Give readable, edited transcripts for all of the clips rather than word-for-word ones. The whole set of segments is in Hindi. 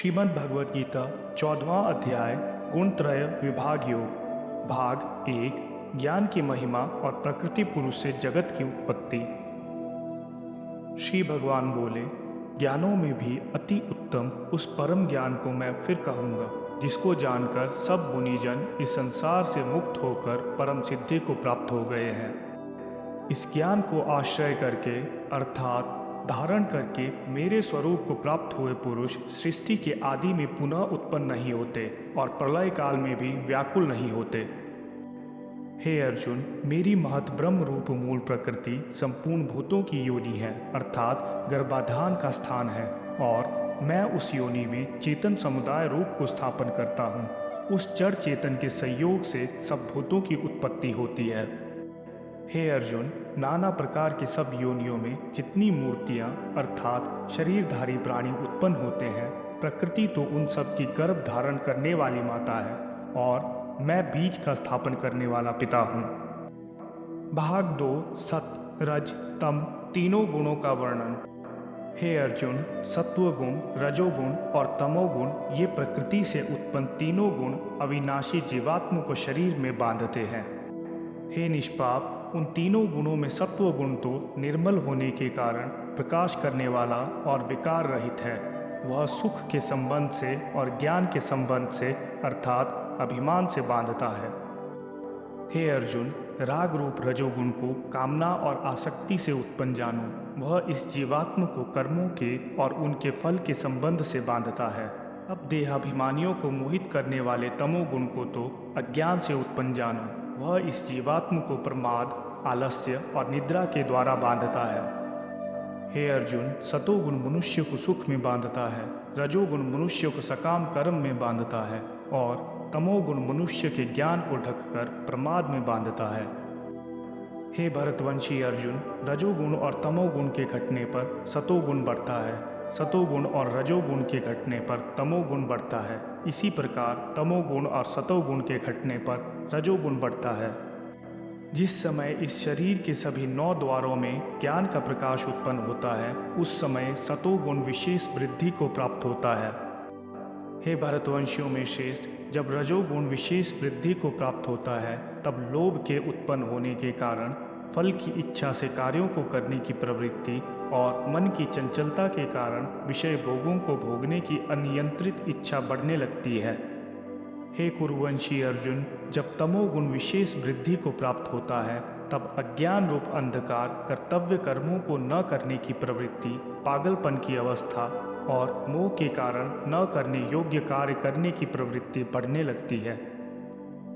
श्रीमद् भगवद गीता 14वां अध्याय गुणत्रय विभाग योग भाग एक ज्ञान की महिमा और प्रकृति पुरुष से जगत की उत्पत्ति। श्री भगवान बोले, ज्ञानों में भी अति उत्तम उस परम ज्ञान को मैं फिर कहूँगा जिसको जानकर सब मुनिजन इस संसार से मुक्त होकर परम सिद्धि को प्राप्त हो गए हैं। इस ज्ञान को आश्रय करके अर्थात धारण करके मेरे स्वरूप को प्राप्त हुए पुरुष सृष्टि के आदि में पुनः उत्पन्न नहीं होते और प्रलय काल में भी व्याकुल नहीं होते। हे अर्जुन, मेरी महत ब्रह्म रूप मूल प्रकृति संपूर्ण भूतों की योनि है अर्थात गर्भाधान का स्थान है और मैं उस योनि में चेतन समुदाय रूप को स्थापन करता हूँ। उस जड़ चेतन के संयोग से सब भूतों की उत्पत्ति होती है। हे अर्जुन, नाना प्रकार की सब योनियों में जितनी मूर्तियां अर्थात शरीरधारी प्राणी उत्पन्न होते हैं, प्रकृति तो उन सब की गर्भ धारण करने वाली माता है और मैं बीज का स्थापन करने वाला पिता हूँ। भाग 2 सत रज तम तीनों गुणों का वर्णन। हे अर्जुन, सत्वगुण, रजोगुण और तमोगुण ये प्रकृति से उत्पन्न तीनों गुण अविनाशी जीवात्म को शरीर में बांधते हैं। हे निष्पाप, उन तीनों गुणों में सत्व गुण तो निर्मल होने के कारण प्रकाश करने वाला और विकार रहित है। वह सुख के संबंध से और ज्ञान के संबंध से अर्थात अभिमान से बांधता है। हे अर्जुन, राग रूप रजोगुण को कामना और आसक्ति से उत्पन्न जानो। वह इस जीवात्म को कर्मों के और उनके फल के संबंध से बांधता है। अब देहाभिमानियों को मोहित करने वाले तमोगुण को तो अज्ञान से उत्पन्न जानो। वह इस जीवात्म को प्रमाद, आलस्य और निद्रा के द्वारा बांधता है। हे अर्जुन, सतोगुण मनुष्य को सुख में बांधता है, रजोगुण मनुष्य को सकाम कर्म में बांधता है और तमोगुण मनुष्य के ज्ञान को ढककर प्रमाद में बांधता है। हे भरतवंशी अर्जुन, रजोगुण और तमोगुण के घटने पर सतोगुण बढ़ता है, सतोगुण और रजोगुण के घटने पर तमोगुण बढ़ता है। इसी प्रकार तमोगुण और सतोगुण के घटने पर रजोगुण बढ़ता है। जिस समय इस शरीर के सभी 9 द्वारों में ज्ञान का प्रकाश उत्पन्न होता है, उस समय सतोगुण विशेष वृद्धि को प्राप्त होता है। हे भरतवंशियों में श्रेष्ठ, जब रजोगुण विशेष वृद्धि को प्राप्त होता है, तब लोभ के उत्पन्न होने के कारण फल की इच्छा से कार्यों को करने की प्रवृत्ति और मन की चंचलता के कारण विषय भोगों को भोगने की अनियंत्रित इच्छा बढ़ने लगती है। हे कुरुवंशी अर्जुन, जब तमोगुण विशेष वृद्धि को प्राप्त होता है, तब अज्ञान रूप अंधकार कर्तव्य कर्मों को न करने की प्रवृत्ति, पागलपन की अवस्था और मोह के कारण न करने योग्य कार्य करने की प्रवृत्ति बढ़ने लगती है।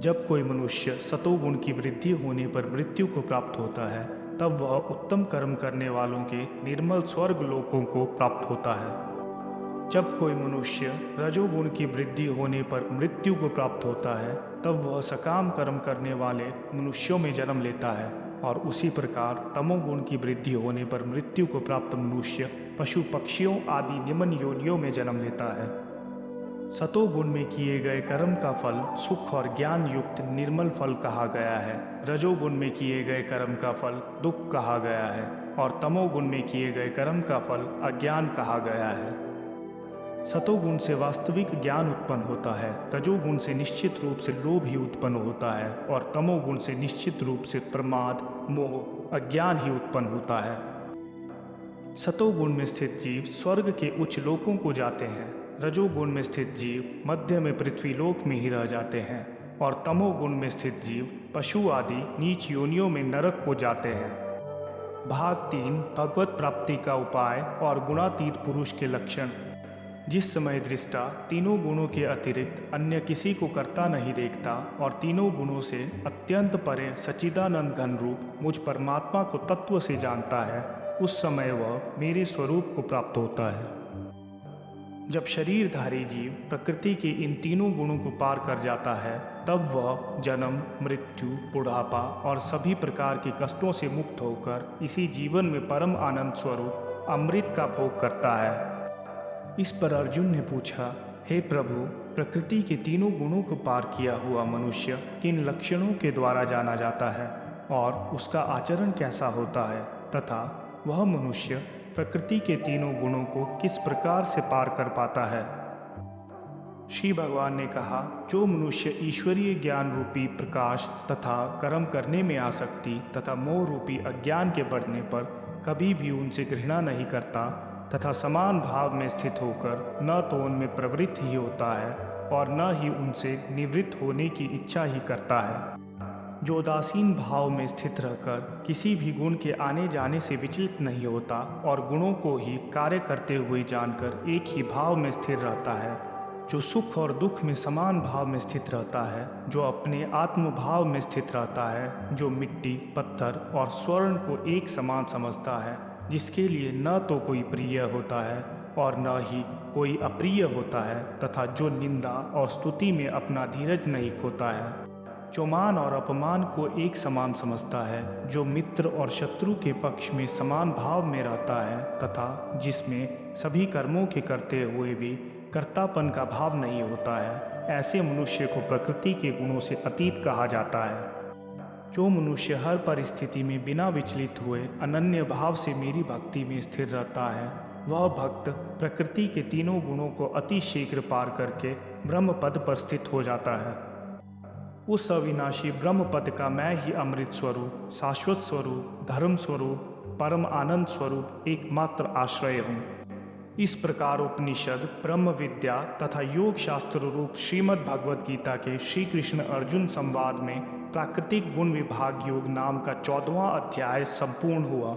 जब कोई मनुष्य सतोगुण की वृद्धि होने पर मृत्यु को प्राप्त होता है, तब वह उत्तम कर्म करने वालों के निर्मल स्वर्ग लोकों को प्राप्त होता है। जब कोई मनुष्य रजोगुण की वृद्धि होने पर मृत्यु को प्राप्त होता है, तब वह सकाम कर्म करने वाले मनुष्यों में जन्म लेता है और उसी प्रकार तमोगुण की वृद्धि होने पर मृत्यु को प्राप्त मनुष्य पशु पक्षियों आदि निम्न योनियों में जन्म लेता है। सतोगुण में किए गए कर्म का फल सुख और ज्ञान युक्त निर्मल फल कहा गया है। रजोगुण में किए गए कर्म का फल दुख कहा गया है और तमोगुण में किए गए कर्म का फल अज्ञान कहा गया है। सतोगुण से वास्तविक ज्ञान उत्पन्न होता है, रजोगुण से निश्चित रूप से लोभ ही उत्पन्न होता है और तमोगुण से निश्चित रूप से प्रमाद, मोह, अज्ञान ही उत्पन्न होता है। सतोगुण में स्थित जीव स्वर्ग के उच्च लोकों को जाते हैं, रजोगुण में स्थित जीव मध्य में पृथ्वी लोक में ही रह जाते हैं और तमोगुण में स्थित जीव पशु आदि नीच योनियों में नरक को जाते हैं। भाग 3 भगवत प्राप्ति का उपाय और गुणातीत पुरुष के लक्षण। जिस समय दृष्टा तीनों गुणों के अतिरिक्त अन्य किसी को करता नहीं देखता और तीनों गुणों से अत्यंत परे सच्चिदानंद घन रूप मुझ परमात्मा को तत्व से जानता है, उस समय वह मेरे स्वरूप को प्राप्त होता है। जब शरीरधारी जीव प्रकृति के इन तीनों गुणों को पार कर जाता है, तब वह जन्म, मृत्यु, बुढ़ापा और सभी प्रकार के कष्टों से मुक्त होकर इसी जीवन में परम आनंद स्वरूप अमृत का भोग करता है। इस पर अर्जुन ने पूछा, हे प्रभु, प्रकृति के तीनों गुणों को पार किया हुआ मनुष्य किन लक्षणों के द्वारा जाना जाता है और उसका आचरण कैसा होता है तथा वह मनुष्य प्रकृति के तीनों गुणों को किस प्रकार से पार कर पाता है। श्री भगवान ने कहा, जो मनुष्य ईश्वरीय ज्ञान रूपी प्रकाश तथा कर्म करने में आसक्ति तथा मोह रूपी अज्ञान के बढ़ने पर कभी भी उनसे घृणा नहीं करता तथा समान भाव में स्थित होकर न तो उनमें प्रवृत्त ही होता है और न ही उनसे निवृत्त होने की इच्छा ही करता है, जो उदासीन भाव में स्थित रहकर किसी भी गुण के आने जाने से विचलित नहीं होता और गुणों को ही कार्य करते हुए जानकर एक ही भाव में स्थिर रहता है, जो सुख और दुख में समान भाव में स्थित रहता है, जो अपने आत्म भाव में स्थित रहता है, जो मिट्टी, पत्थर और स्वर्ण को एक समान समझता है, जिसके लिए न तो कोई प्रिय होता है और न ही कोई अप्रिय होता है, तथा जो निंदा और स्तुति में अपना धीरज नहीं खोता है, जो मान और अपमान को एक समान समझता है, जो मित्र और शत्रु के पक्ष में समान भाव में रहता है तथा जिसमें सभी कर्मों के करते हुए भी कर्तापन का भाव नहीं होता है, ऐसे मनुष्य को प्रकृति के गुणों से अतीत कहा जाता है। जो मनुष्य हर परिस्थिति में बिना विचलित हुए अनन्य भाव से मेरी भक्ति में स्थिर रहता है, वह भक्त प्रकृति के तीनों गुणों को अति शीघ्र पार करके ब्रह्म पद पर स्थित हो जाता है। उस अविनाशी ब्रह्म पद का मैं ही अमृत स्वरूप, शाश्वत स्वरूप, धर्म स्वरूप, परम आनंद स्वरूप एकमात्र आश्रय हूँ। इस प्रकार उपनिषद, ब्रह्म विद्या तथा योग शास्त्र रूप श्रीमद् भगवद गीता के श्री कृष्ण अर्जुन संवाद में प्राकृतिक गुण विभाग योग नाम का 14वां अध्याय संपूर्ण हुआ।